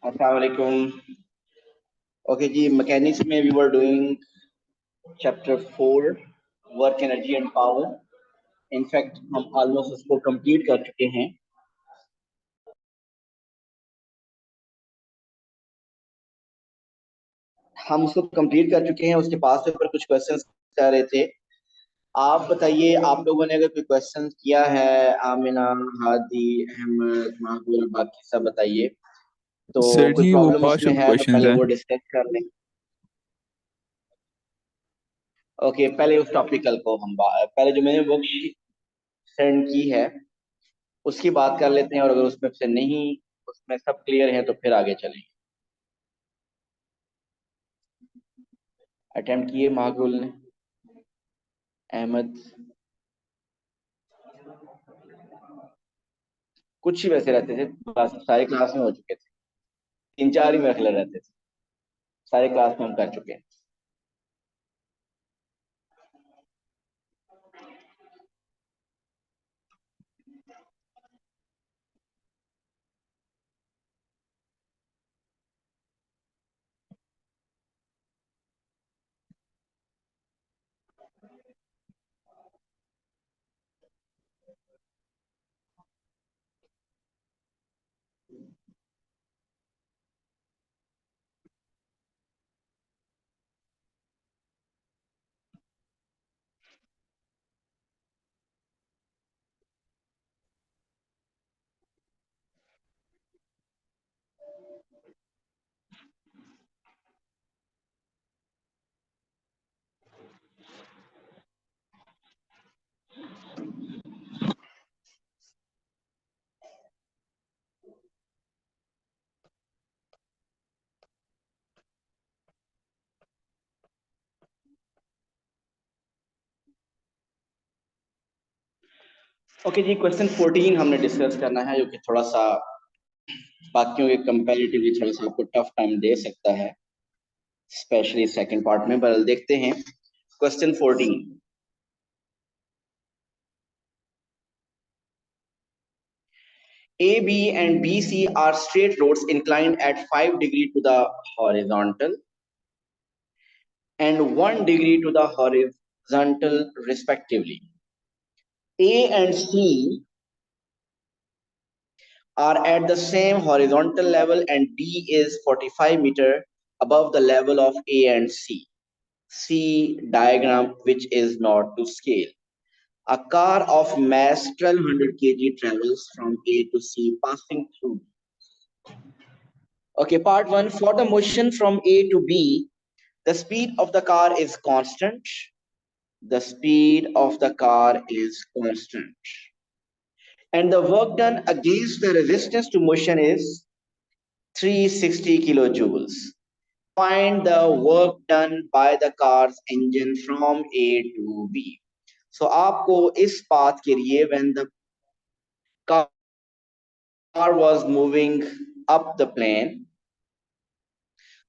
अस्सलाम वालेकुम। ओके जी, मैकेनिक्स में we were doing chapter 4 work energy and power. In fact हम ऑलमोस्ट उसको कंप्लीट कर चुके हैं। उसके पास ऊपर कुछ क्वेश्चंस कर रहे थे। आप बताइए, आप लोगों ने अगर कोई क्वेश्चन किया है, आमिना, हादी, अहमद, माहबूब, बाकी सब बताइए। तो सर कोई जी वो प्रॉब्लम उसमें पार्शल है तो क्वेश्चंस पहले हैं। वो डिस्कस कर लें। ओके, पहले उस टॉपिकल को पहले जो मैंने बुक सेंड की है उसकी बात कर लेते हैं, और अगर उसमें से नहीं, उसमें सब क्लियर है तो फिर आगे चलेंगे। अटेम्प्ट किए माहगुल ने, अहमद, कुछ ही वैसे रहते थे, सारे क्लास में हो चुके थे। 3-4 ही मेरे रहते थे, सारे क्लास में हम कर चुके हैं। ओके जी, क्वेश्चन 14 हमने डिस्कस करना है, जो कि थोड़ा सा बाकियों के कंपैरेटिवली थोड़ा सा आपको टफ टाइम दे सकता है, स्पेशली सेकंड पार्ट में। पर देखते हैं question 14। A, B, and B, C are straight roads inclined at 5 degree to the horizontal and 1 degree to the horizontal respectively. A and C are at the same horizontal level and D is 45 meter above the level of A and C. See diagram which is not to scale. A car of mass 1200 kg travels from A to C passing through. Okay, part 1. For the motion from A to B, the speed of the car is constant. The speed of the car is constant. And the work done against the resistance to motion is 360 kilojoules. Find the work done by the car's engine from A to B. So आपको इस path के लिए when the car was moving up the plane,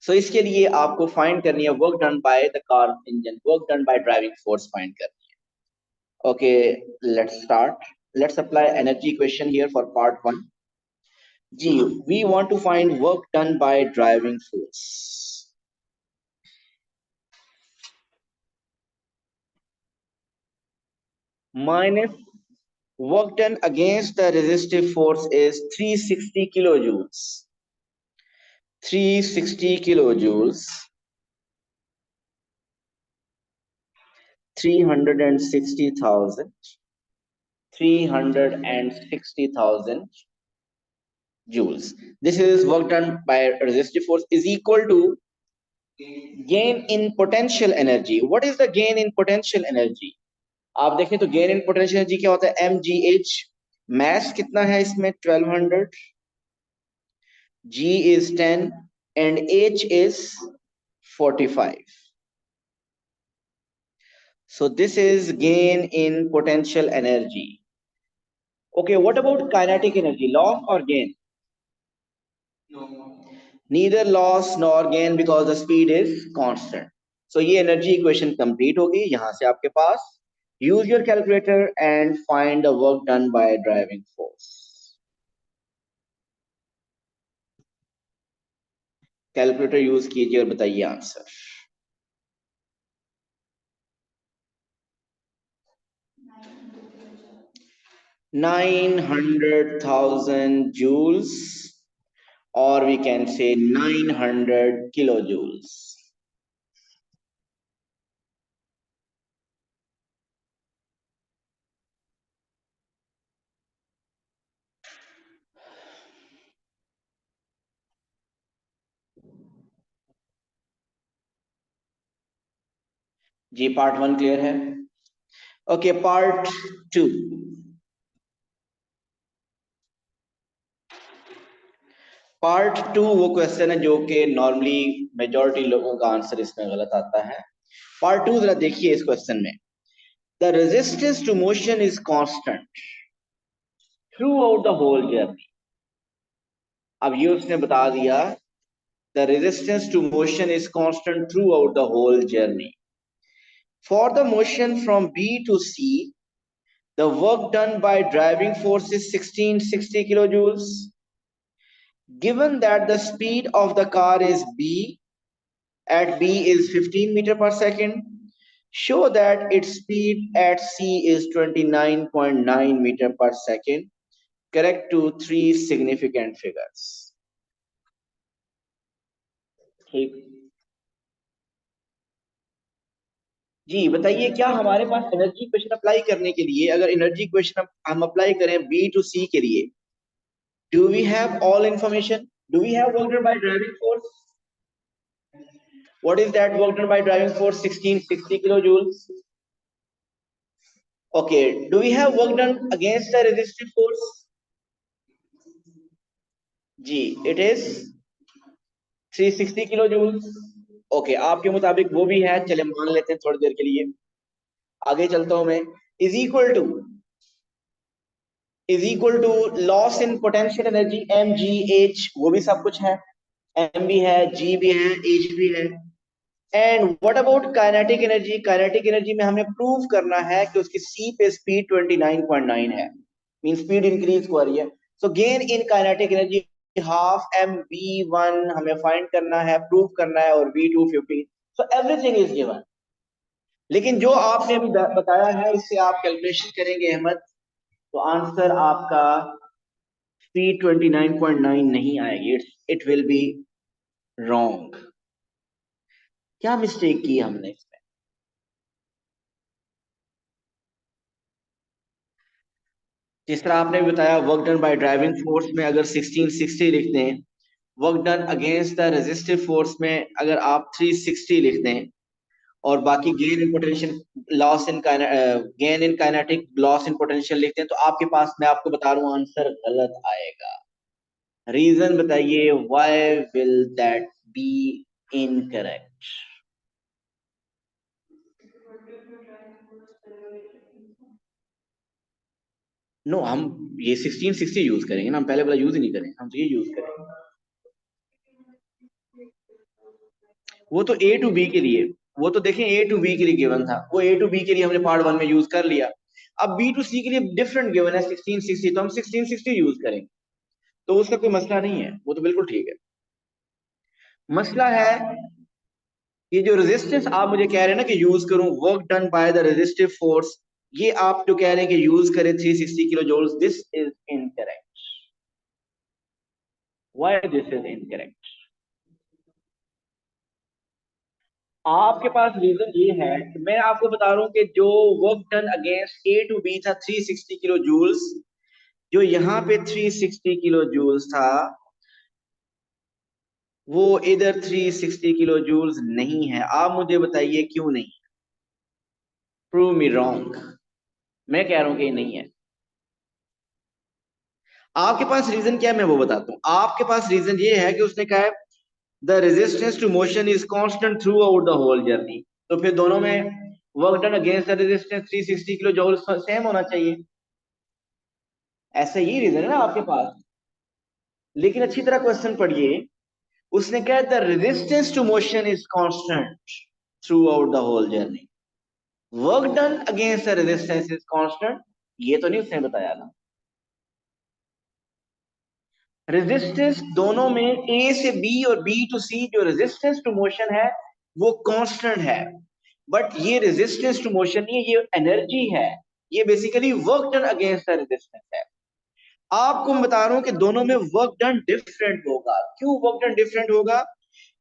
so इसके लिए आपको find करनी है work done by the car engine, work done by driving force find करनी है। Okay, let's start. Let's apply energy equation here for part 1. G, we want to find work done by driving force. Minus work done against the resistive force is 360 kilojoules. 360 kilojoules. 360,000. 360,000 joules. This is work done by resistive force is equal to gain in potential energy. What is the gain in potential energy? आप देखें तो gain in potential energy क्या होता है, mgh। mass कितना है इसमें 1200, g is 10 and h is 45. So this is gain in potential energy. Okay, what about kinetic energy, loss or gain? Neither loss nor gain because the speed is constant. So ये energy equation complete होगी। यहाँ से आपके पास use your calculator and find the work done by driving force. Calculator use कीजिए और बताइए answer. 900,000 joules, or we can say 900 kilojoules. जी part 1 clear है। Okay part 2। पार्ट 2 वो क्वेश्चन है जो कि नॉर्मली मेजॉरिटी लोगों का आंसर इसमें गलत आता है। पार्ट 2 जरा देखिए इस क्वेश्चन में। The resistance to motion is constant throughout the whole journey. अब ये उसने बता दिया, the resistance to motion is constant throughout the whole journey. For the motion from B to C, the work done by driving force is 1660 kilojoules. Given that the speed of the car is b, at b is 15 meter per second, show that its speed at c is 29.9 meter per second. Correct to 3 significant figures. ठीक जी, बताइए क्या हमारे पास energy equation apply करने के लिए, अगर energy equation हम apply करें बी टू सी के लिए, do we have all information? Do we have work done by driving force? What is that work done by driving force? 1660 kilojoules. Okay. Do we have work done against the resistive force? जी, it is 360 kilojoules. Okay, आपके मुताबिक वो भी है, चले मान लेते हैं थोड़ी देर के लिए। आगे चलता हूं मैं। Is equal to loss in potential energy mgh, वो भी सब कुछ है, m भी है, g भी है, h भी है। And what about kinetic energy? Kinetic energy में हमें प्रूव करना है कि उसकी सी पे स्पीड 29.9 है, मीन स्पीड इंक्रीज हो रही है। So gain in kinetic energy half m B one हमें फाइंड करना है, प्रूव करना है, और B two 15। So everything is given. लेकिन जो आपने अभी बताया है इससे आप कैलकुलेशन करेंगे अहमद, तो आंसर आपका स्पीड 29.9 नहीं आएगी, इट विल बी रॉन्ग। क्या मिस्टेक की हमने इसमें? जिस तरह आपने बताया work done by driving force में अगर 1660 लिख दें, work done against the resistive force में अगर आप 360 लिख दें, और बाकी gain in potential loss in gain in kinetic loss in potential लिखते हैं, तो आपके पास, मैं आपको बता रहा हूं, आंसर गलत आएगा। रीजन बताइए, why will that be incorrect? No, हम ये 1660 यूज करेंगे ना, हम पहले वाला यूज ही नहीं करेंगे, हम तो ये यूज करेंगे। वो तो ए टू बी के लिए, वो तो देखें ए टू बी के लिए गिवन था, वो ए टू बी के लिए हमने पार्ट 1 में यूज कर लिया। अब बी टू सी के लिए डिफरेंट गिवन है 1660, तो हम 1660 यूज करेंगे, तो उसका कोई मसला नहीं है, वो तो बिल्कुल ठीक है। मसला है ये जो रेजिस्टेंस आप मुझे कह रहे हैं ना कि यूज करूं work done by the resistive force, ये आप जो कह रहे हैं कि यूज करें 360 kilo joules, this is incorrect. Why this is incorrect? आपके पास रीजन ये है कि मैं आपको बता रहा हूं कि जो work done against A to B था 360 किलो जूल्स, जो यहाँ पे 360 किलो जूल्स था, वो इधर 360 किलो जूल्स नहीं है। आप मुझे बताइए क्यों नहीं? Prove me wrong. मैं कह रहा हूं कि नहीं है। आपके पास रीजन क्या है, मैं वो बताता हूं। आपके पास रीजन ये है कि उसने कहा है the resistance to motion is constant throughout the whole journey, तो फिर दोनों में work done against the resistance 360 kilo joule same होना चाहिए। ऐसा ही रीजन है ना आपके पास। लेकिन अच्छी तरह क्वेश्चन पढ़िए, उसने कहा the resistance to motion is constant throughout the whole journey, work done against the resistance is constant, ये तो नहीं उसने बताया ना। रेजिस्टेंस दोनों में ए से बी और बी टू सी जो रेजिस्टेंस टू मोशन है वो कांस्टेंट है, बट ये रेजिस्टेंस टू मोशन नहीं है, ये एनर्जी है, ये basically work done against the resistance है। आपको मैं बता रहा हूं कि दोनों में वर्क डन डिफरेंट होगा। क्यों वर्क डन डिफरेंट होगा?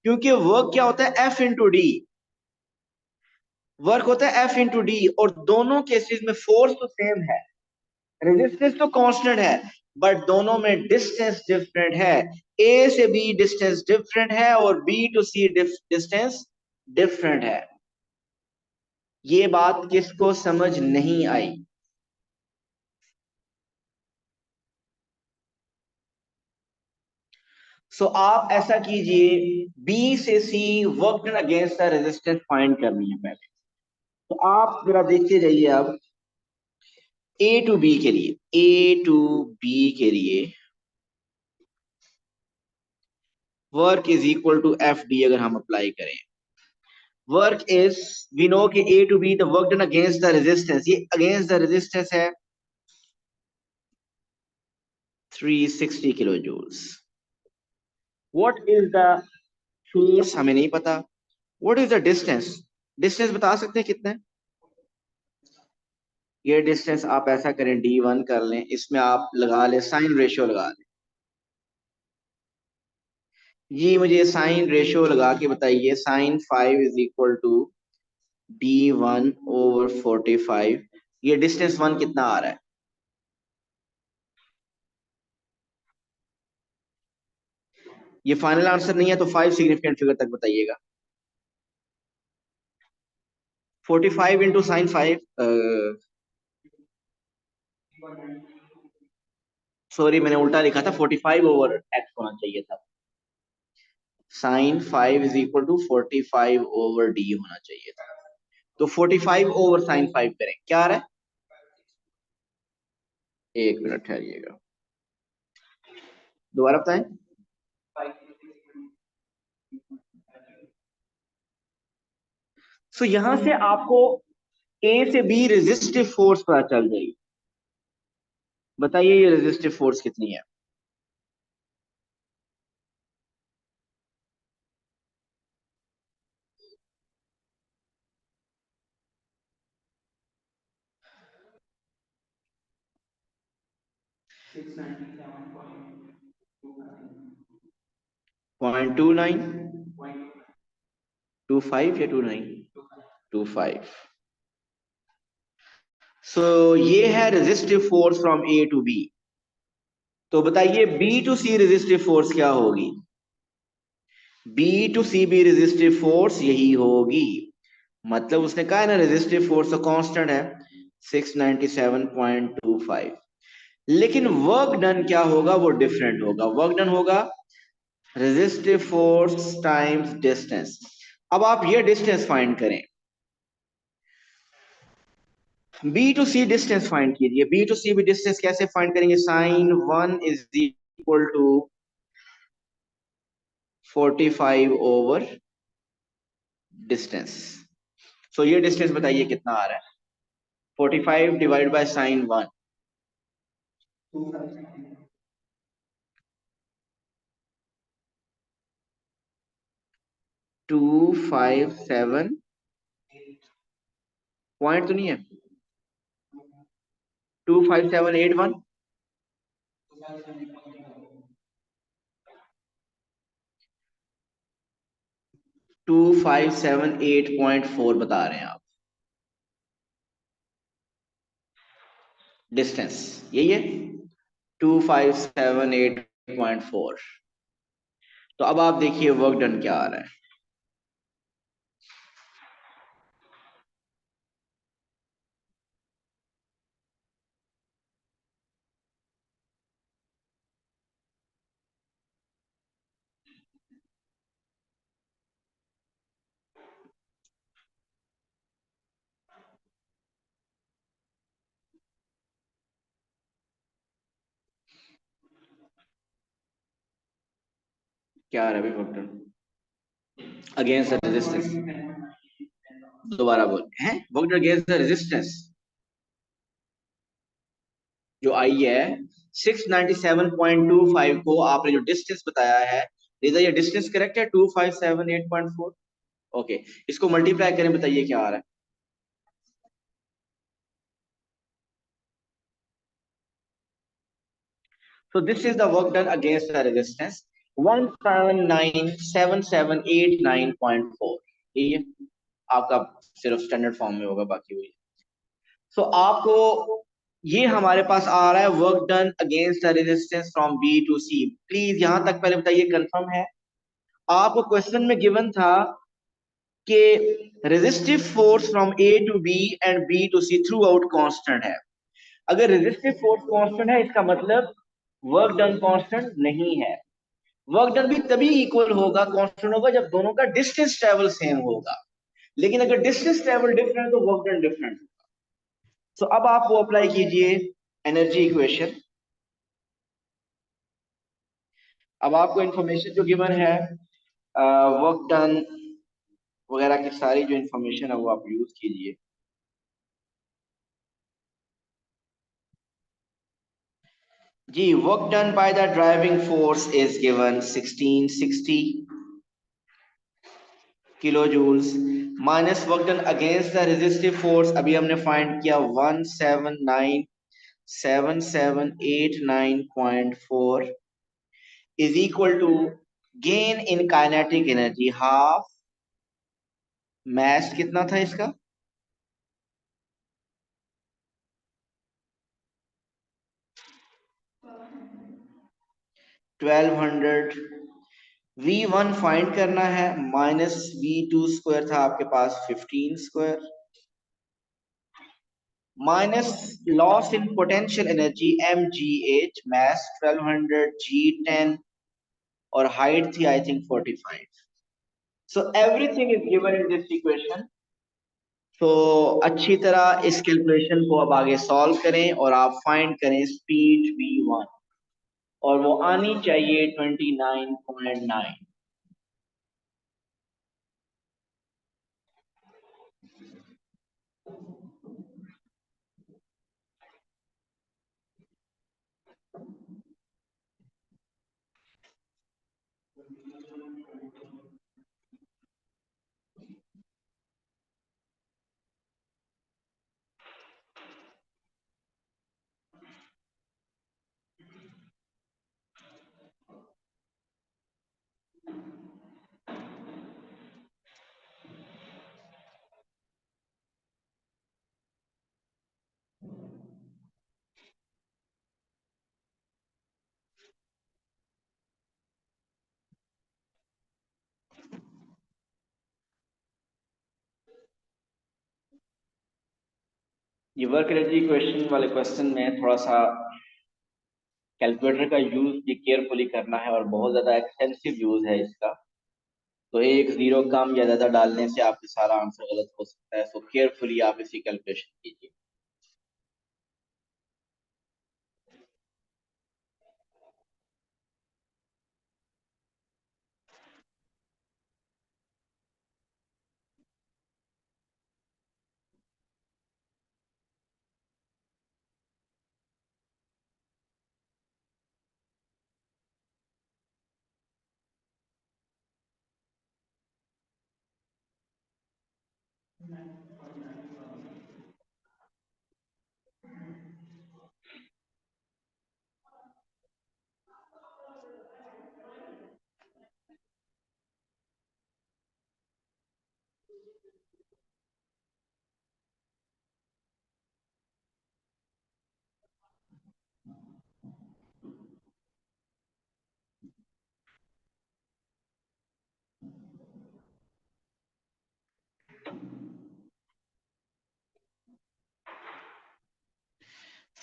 क्योंकि वर्क क्या होता है? F into D. वर्क होता है एफ इंटू डी, और दोनों केसेस में फोर्स तो सेम है, रेजिस्टेंस तो कांस्टेंट है, बट दोनों में डिस्टेंस डिफरेंट है। ए से बी डिस्टेंस डिफरेंट है और B to C distance different है। ये बात किसको समझ नहीं आई? सो आप ऐसा कीजिए, बी से C work done against the resistance find करनी है पहले। तो आप जरा देखते जाइए अब ए टू बी के लिए, ए टू बी के लिए work is equal to F D अगर हम अप्लाई करें। वर्क इज, वी नो कि A to B the work done against the resistance, ये अगेंस्ट द रेजिस्टेंस है 360 kilo joules. What is the force हमें नहीं पता। What is the distance? Distance बता सकते हैं कितना है? ये डिस्टेंस आप ऐसा करें, d1 कर लें, इसमें आप लगा लें साइन रेशियो लगा लें। जी मुझे साइन रेशियो लगा के बताइए, sign 5 is equal to d1/45। ये डिस्टेंस 1 कितना आ रहा है? ये फाइनल आंसर नहीं है तो 5 सिग्निफिकेंट फिगर तक बताइएगा। 45 इंटू साइन 5, सॉरी मैंने उल्टा लिखा था, 45/x होना चाहिए था। Sign 5 is equal to 45/d होना चाहिए था। तो 45/sin 5 करें, क्या आ रहा है? एक मिनट ठहरिएगा, दोबारा बताएं। सो यहां से आपको ए से बी रेजिस्टिव फोर्स पता चल जाएगी। बताइए ये रेजिस्टिव फोर्स कितनी है? 0.29, 25 या 29? 25। सो ये है resistive force from A to B. तो बताइए B to C resistive force क्या होगी? B to C B resistive force यही होगी। मतलब उसने कहा है ना रेजिस्टिव फोर्स तो कांस्टेंट है 697.25, लेकिन वर्क डन क्या होगा? वो डिफरेंट होगा। वर्क डन होगा रेजिस्टिव फोर्स टाइम्स डिस्टेंस। अब आप ये डिस्टेंस फाइंड करें, B to C distance find कीजिए। बी टू सी भी डिस्टेंस कैसे फाइंड करेंगे? Sine 1 is equal to 45 over distance. So ये डिस्टेंस बताइए कितना आ रहा है? 45 डिवाइड बाय साइन 1, 257 पॉइंट तो नहीं है? 25781, 2578.4 बता रहे हैं आप डिस्टेंस, यही है 2578.4। तो अब आप देखिए वर्क डन क्या आ रहा है। क्या आ रहा है अभी work done against the resistance? दोबारा बोल हैं, work done against the resistance जो आई है 697.25 को आपने जो डिस्टेंस बताया है, ये डिस्टेंस करेक्ट है? 2578.4। ओके, इसको मल्टीप्लाई करें, बताइए क्या आ रहा है। So this is the work done against the resistance 1797789.4। ये आपका सिर्फ स्टैंडर्ड फॉर्म में होगा, बाकी वही। सो आपको ये हमारे पास आ रहा है work done against the resistance from B to C. Please यहां तक पहले बताइए कंफर्म है? आपको क्वेश्चन में गिवन था कि resistive force from A to B and B to C throughout constant है। अगर रेजिस्टिव फोर्स कांस्टेंट है, इसका मतलब वर्क डन कांस्टेंट नहीं है। वर्क डन भी तभी इक्वल होगा, कांस्टेंट होगा, जब दोनों का डिस्टेंस ट्रेवल सेम होगा। लेकिन अगर डिस्टेंस ट्रेवल डिफरेंट तो वर्क डन डिफरेंट। सो अब आप वो अप्लाई कीजिए एनर्जी इक्वेशन। अब आपको इंफॉर्मेशन जो गिवन है, वर्क डन वगैरह की सारी जो इंफॉर्मेशन है वो आप यूज कीजिए। जी, work done by the driving force is given 1660 kilo joules minus work done against the resistive force, अभी हमने फाइंड किया 1797789.4 is equal to gain in kinetic energy half, mass कितना था इसका? 1200। V1 फाइंड करना है, माइनस V2 स्क्वायर था आपके पास 15 square, minus loss in potential energy mgh, mass 1200, G10 और हाइट थी I think 45। So everything is given in this equation. तो अच्छी तरह इस कैलकुलेशन को अब आगे सॉल्व करें और आप फाइंड करें स्पीड V1, और वो आनी चाहिए 29.9। ये वर्क एनर्जी क्वेश्चन वाले क्वेश्चन में थोड़ा सा कैलकुलेटर का यूज भी केयरफुली करना है, और बहुत ज्यादा एक्सटेंसिव यूज है इसका। तो एक जीरो कम या ज्यादा डालने से आपका सारा आंसर गलत हो सकता है। सो केयरफुली आप इसी कैलकुलेशन कीजिए।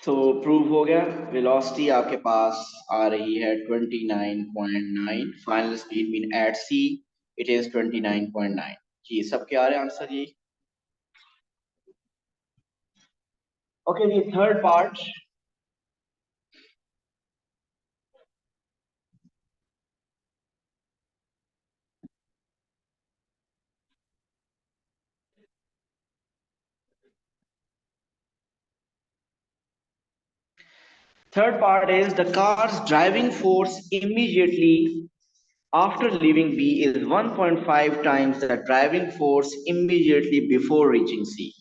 तो प्रूव हो गया, वेलोसिटी आपके पास आ रही है 29.9, final speed mean at C it is 29.9। जी, सबके आ रहे हैं आंसर ये? ओके जी, third part. Third part is the car's driving force immediately after leaving B is 1.5 times the driving force immediately before reaching C.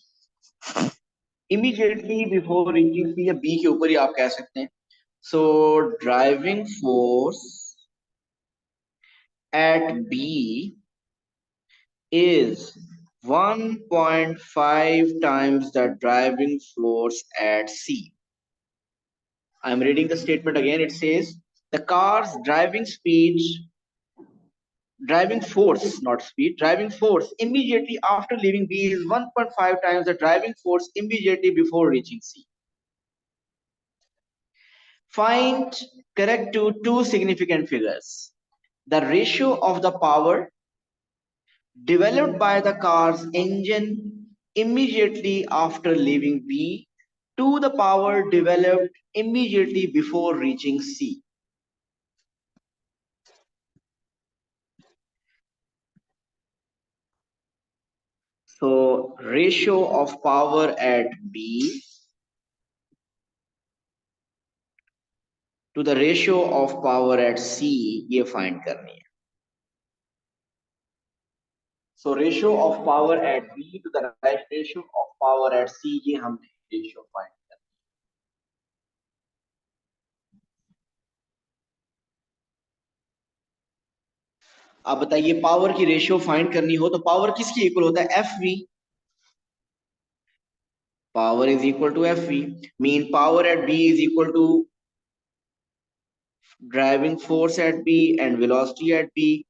Immediately before reaching C या B के ऊपर ही आप कह सकते हैं. So driving force at B is 1.5 times the driving force at C. I'm reading the statement again. It says the car's driving force, not speed, driving force immediately after leaving B is 1.5 times the driving force immediately before reaching C. Find correct to two significant figures. The ratio of the power developed by the car's engine immediately after leaving B to the power developed immediately before reaching C. So ratio of power at B to the ratio of power at C ये find करनी है. So ratio of power at B to the ratio of power at C ये हमने ratio find करनी है. अब बताइए power की रेशियो फाइंड करनी हो तो पावर किसकी इक्वल होता है F V. Power is equal to FV. Mean power at B is equal to driving force at B and velocity at B.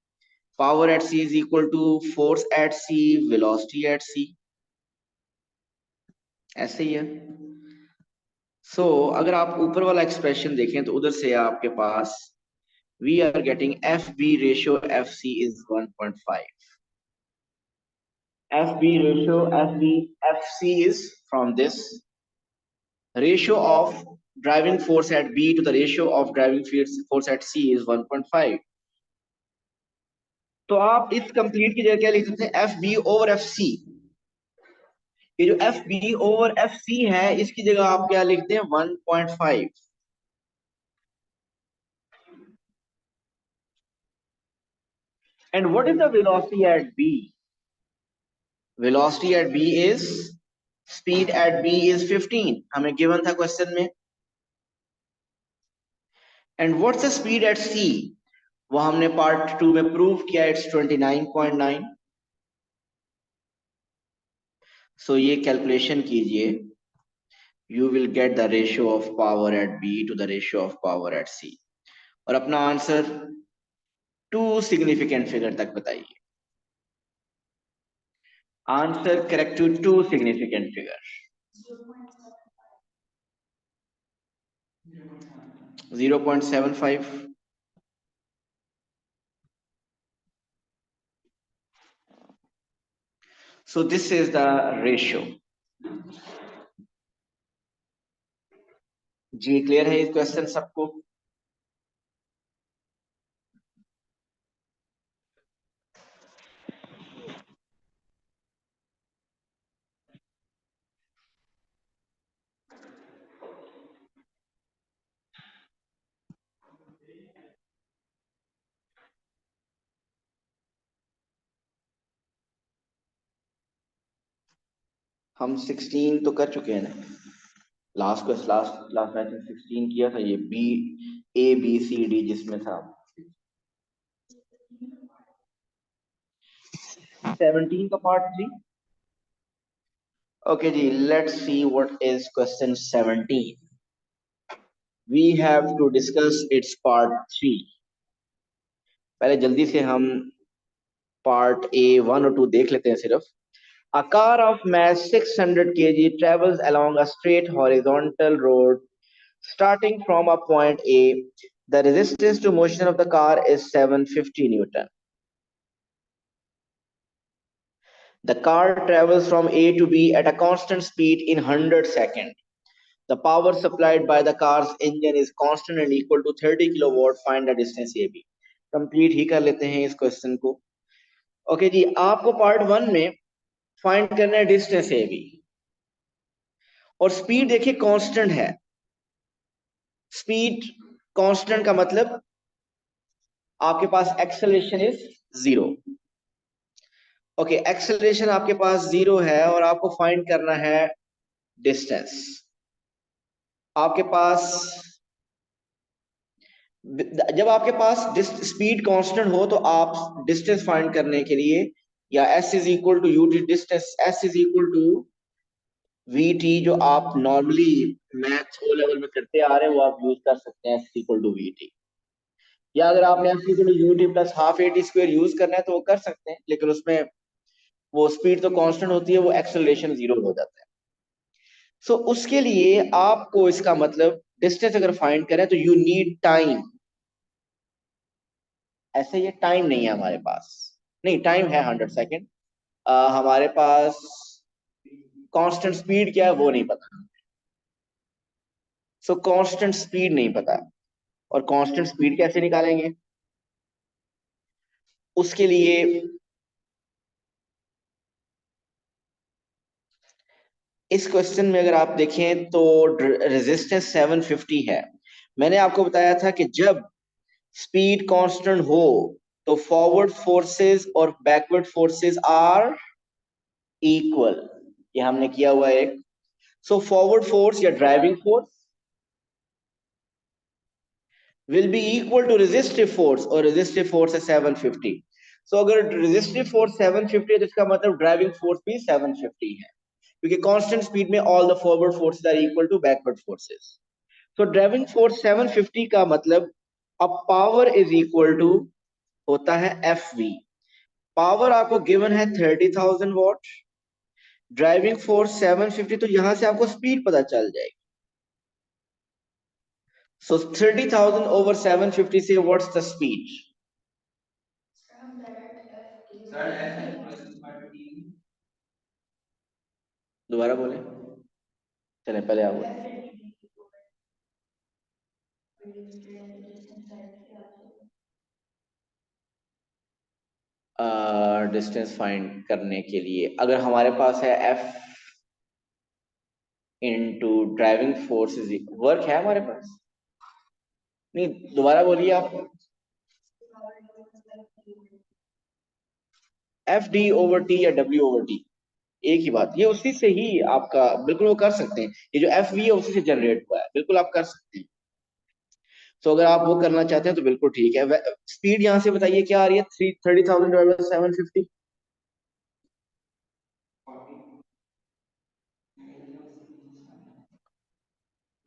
Power at C is equal to force at C, velocity at C. ऐसे ही है. So अगर आप ऊपर वाला expression देखें तो उधर से आपके पास we are getting FB ratio FC is 1.5. FB ratio FC is from this ratio of driving force at B to the ratio of driving force at C is 1.5. तो आप इस कंप्लीट की जगह क्या लिख सकते हैं F B over F C. ये जो F B over F C है इसकी जगह आप क्या लिखते हैं 1.5. And what is the velocity at B. Velocity at B is speed at B is 15 हमें गिवन था क्वेश्चन में. And what's the speed at C वो हमने पार्ट 2 में प्रूव किया इट्स 29.9. सो ये कैलकुलेशन कीजिए. You will get the ratio of power at B to the ratio of power at C. और अपना आंसर टू सिग्निफिकेंट फिगर तक बताइए. Answer correct to two significant figure. 0.75. So this is the ratio. जी clear है इस question सबको. हम 16 तो कर चुके हैं ना. लास्ट में 16 किया था. ये B A B C D जिसमें था 17 का पार्ट 3. Okay जी, let's see what is question 17. We have to discuss its part 3. पहले जल्दी से हम पार्ट A 1 और 2 देख लेते हैं सिर्फ. A car of mass 600 kg travels along a straight horizontal road starting from a point A. The resistance to motion of the car is 750 Newton. The car travels from A to B at a constant speed in 100 seconds. The power supplied by the car's engine is constant and equal to 30 kilowatt. Find the distance AB. Complete ही कर लेते हैं इस question को. Okay जी, आपको part 1 में find करना है डिस्टेंस AB और स्पीड देखिए कांस्टेंट है. स्पीड कांस्टेंट का मतलब आपके पास एक्सेलरेशन इज 0। ओके, एक्सेलरेशन आपके पास 0 है और आपको फाइंड करना है डिस्टेंस। आपके पास जब आपके पास स्पीड कांस्टेंट हो तो आप डिस्टेंस फाइंड करने के लिए या s is equal to U T, distance s is equal to V T, जो आप नॉर्मली मैथ्स ओ लेवल में करते आ रहे हैं वो आप यूज कर सकते हैं, s equal to V T. या अगर आपने s equal to U T plus half A T square use करना है तो वो कर सकते हैं, लेकिन उसमें वो स्पीड तो कांस्टेंट होती है, वो एक्सेलरेशन 0 हो जाता है। सो उसके लिए आपको इसका मतलब डिस्टेंस अगर फाइंड करें तो यू नीड टाइम। ऐसे ये टाइम नहीं है हमारे पास, नहीं टाइम है 100 सेकेंड, हमारे पास कांस्टेंट स्पीड क्या है वो नहीं पता। सो कांस्टेंट स्पीड नहीं पता, और कांस्टेंट स्पीड कैसे निकालेंगे? उसके लिए इस क्वेश्चन में अगर आप देखें तो रेजिस्टेंस 750 है। मैंने आपको बताया था कि जब स्पीड कांस्टेंट हो तो फॉरवर्ड फोर्सेस और बैकवर्ड फोर्सेस आर इक्वल, ये हमने किया हुआ है। सो फॉरवर्ड फोर्स या driving force will be equal to resistive force, और resistive force है 750। सो अगर resistive force 750 है तो इसका मतलब ड्राइविंग फोर्स भी 750 है, क्योंकि कांस्टेंट स्पीड में all the forward forces are equal to backward forces. तो ड्राइविंग फोर्स 750 का मतलब अब पावर इज इक्वल टू होता है एफ वी। पावर आपको गिवन है 30,000 वॉट, ड्राइविंग फोर्स 750, तो यहां से आपको स्पीड पता चल जाएगी। सो 30,000 ओवर 750 से व्हाट्स द स्पीड? दोबारा बोले, चले पहले आप बोले। डिस्टेंस फाइंड करने के लिए अगर हमारे पास है F into driving force is work है हमारे पास, नहीं दोबारा बोलिए आप। एफ डी ओवर टी या डब्ल्यू ओवर टी एक ही बात, ये उसी से ही आपका बिल्कुल वो कर सकते हैं, ये जो एफ वी है उसी से जनरेट हुआ है, बिल्कुल आप कर सकते हैं। तो अगर आप वो करना चाहते हैं तो बिल्कुल ठीक है। स्पीड यहाँ से बताइए क्या आ रही है? 30,000 डिवाइडेड बाय 750,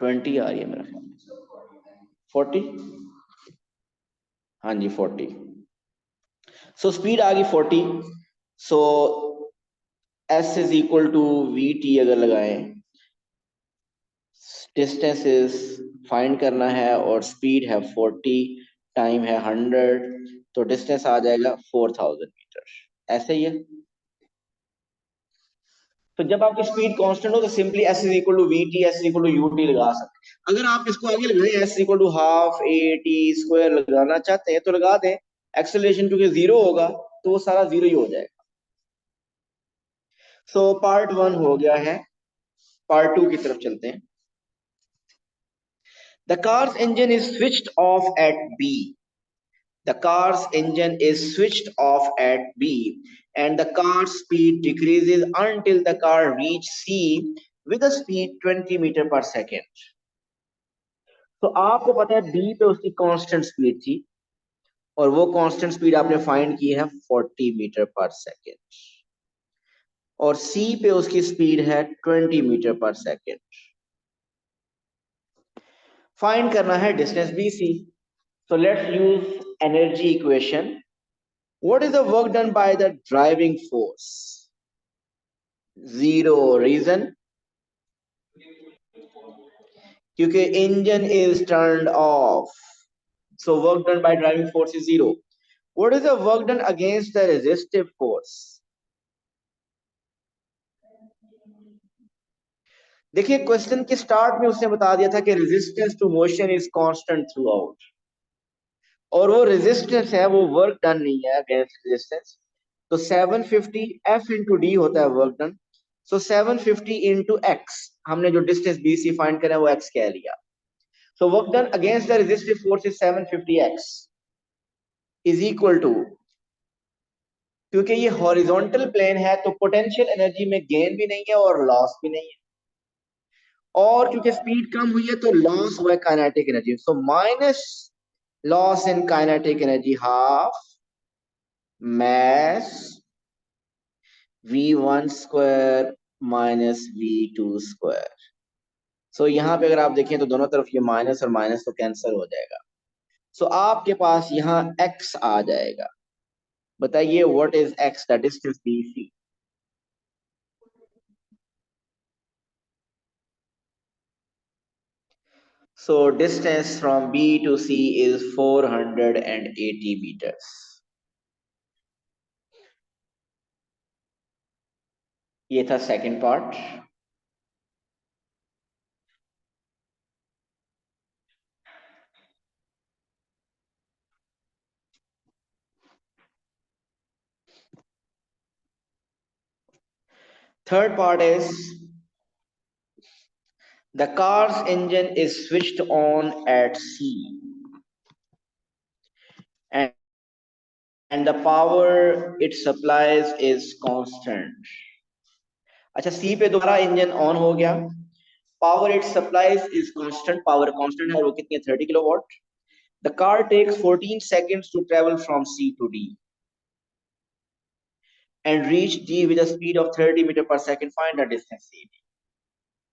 20 आ रही है मेरा ख्याल, 40, हाँ जी 40। सो स्पीड आ गई 40। So S is equal to V T अगर लगाएं, डिस्टेंस इज फाइंड करना है और स्पीड है 40, टाइम है 100, तो डिस्टेंस आ जाएगा 4000 मीटर। ऐसे ही है। तो जब आपकी स्पीड कांस्टेंट हो तो simply S is equal to V T, S is equal to U T लगा सकते हैं। अगर आप इसको आगे लगाएं S equal to half A T square लगाना चाहते हैं तो लगा दें, एक्सेलरेशन क्योंकि 0 होगा तो वो सारा 0 ही हो जाएगा। सो पार्ट 1 हो गया है, पार्ट 2 की तरफ चलते हैं। The car's engine is switched off at B, the car's engine is switched off at B and the car's speed decreases until the car reaches C with a speed 20 metre पर second. तो आपको पता है B पे उसकी constant speed थी और वो कांस्टेंट स्पीड आपने फाइंड की है 40 मीटर पर सेकेंड, और C पे उसकी स्पीड है 20 मीटर पर सेकेंड। फाइंड करना है distance BC। So let's use energy equation. What is the work done by the driving force? 0 reason, क्योंकि engine is turned off, so work done by driving force is 0। What is the work done against the resistive force? देखिए question के start में उसने बता दिया था कि resistance to motion is constant throughout, और वो रेजिस्टेंस है, वो वर्क डन नहीं है अगेंस्ट रेजिस्टेंस। तो 750 एफ इंटू डी होता है वर्क डन। सो 750 इंटू एक्स, हमने जो डिस्टेंस बीसी फाइंड करा वो एक्स कह लिया, So work done against the resistive force is 750x is equal to, क्योंकि ये हॉरिजॉन्टल प्लेन है तो पोटेंशियल एनर्जी में गेन भी नहीं है और लॉस भी नहीं है, और क्योंकि स्पीड कम हुई है तो लॉस हुआ है kinetic energy, so minus loss in kinetic energy half mass v1 square minus v2 square. So यहाँ पे अगर आप देखें तो दोनों तरफ ये माइनस और माइनस तो कैंसिल हो जाएगा, सो आपके पास यहाँ x आ जाएगा। बताइए what is x, the distance bc। So distance from B to C is 480 meters. ये था second part. Third part is the car's engine is switched on at C and, and the power it supplies is constant। अच्छा, सी पे दोबारा engine on हो गया, power it supplies is constant, power constant है, वो कितनी है 30 kilowatt. The car takes 14 seconds to travel from C to D and reach D with a speed of 30 meter per second, find the distance C।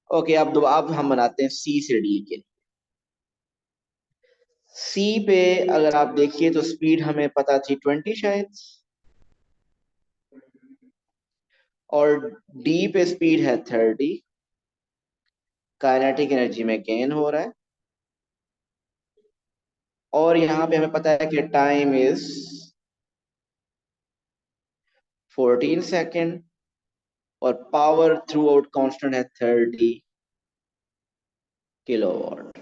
Okay, अब हम बनाते हैं सी से D के लिए। सी पे अगर आप देखिए तो स्पीड हमें पता थी 20 शायद, और डी पे स्पीड है 30, काइनेटिक एनर्जी में गेन हो रहा है, और यहाँ पे हमें पता है कि टाइम इज 14 सेकेंड और पावर थ्रू आउट कॉन्स्टेंट है 30 किलोवाट।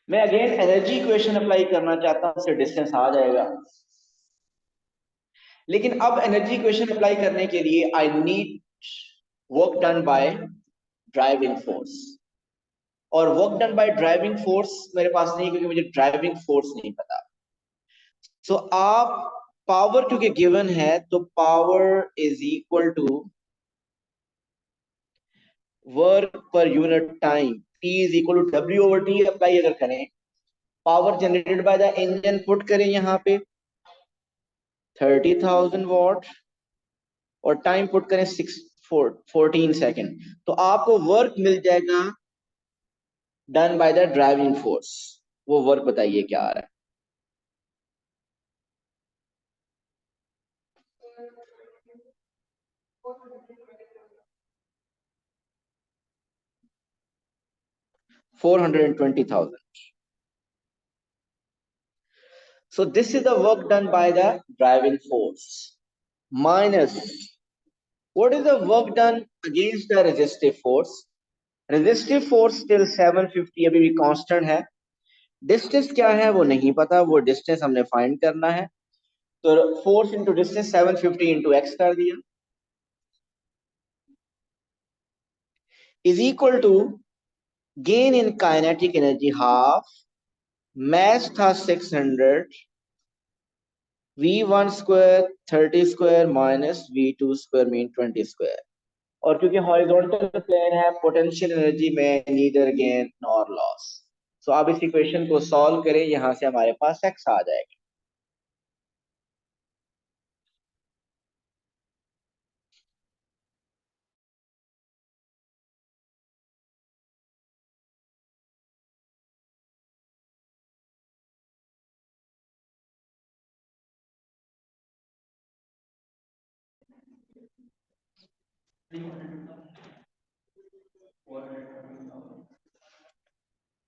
मैं अगेन एनर्जी इक्वेशन अप्लाई करना चाहता हूं, उससे डिस्टेंस आ जाएगा, लेकिन अब एनर्जी इक्वेशन अप्लाई करने के लिए I need work done by driving force, और work done by driving force मेरे पास नहीं, क्योंकि मुझे ड्राइविंग फोर्स नहीं पता। सो आप पावर क्योंकि गिवन है तो power is equal to work per unit time, P is equal to W over T apply अगर करें, power generated by the engine put करें यहाँ पे 30,000 वॉट और टाइम पुट करें 14 सेकेंड, तो आपको वर्क मिल जाएगा done by the driving force. वो वर्क बताइए क्या आ रहा है। 420,000। So this is the work done by the driving force minus what is the work done against the resistive force। resistive force still 750 अभी भी कांस्टेंट है, distance क्या है वो नहीं पता, वो डिस्टेंस हमने फाइंड करना है, तो force into distance 750 into X कर दिया is equal to gain in kinetic energy half, mass था 600, v1 square 30 square minus v2 square mean 20 square, और क्योंकि हॉरिजॉन्टल प्लेन है पोटेंशियल एनर्जी में neither gain nor loss. So आप इस equation को सॉल्व करें, यहां से हमारे पास x आ जाएगा।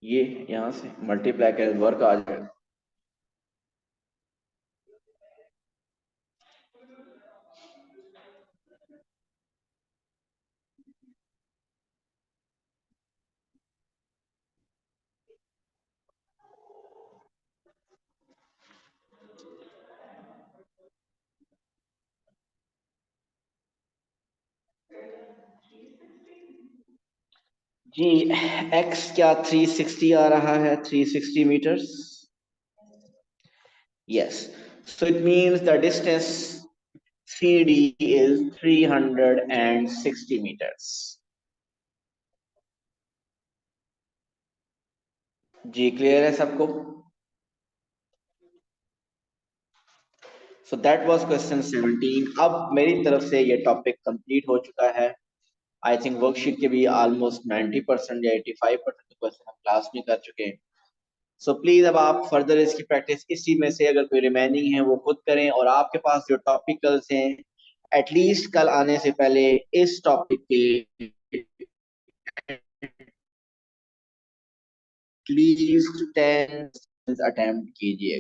ये यहां से मल्टीप्लाई कर वर्क आ जाएगा। जी x क्या 360 आ रहा है, 360 meters? Yes, so it means the distance CD is 360 meters. जी क्लियर है सबको? So that was question 17। अब मेरी तरफ से ये टॉपिक कंप्लीट हो चुका है। आई थिंक वर्कशीट के भी ऑलमोस्ट 90% या 85% क्वेश्चन हम क्लास में कर चुके हैं। सो प्लीज अब आप फर्दर इसकी प्रैक्टिस इसी में से अगर कोई रिमेनिंग है वो खुद करें, और आपके पास जो टॉपिकल्स हैं एटलीस्ट कल आने से पहले इस टॉपिक के एटलीस्ट 10 अटेम्प्ट कीजिए।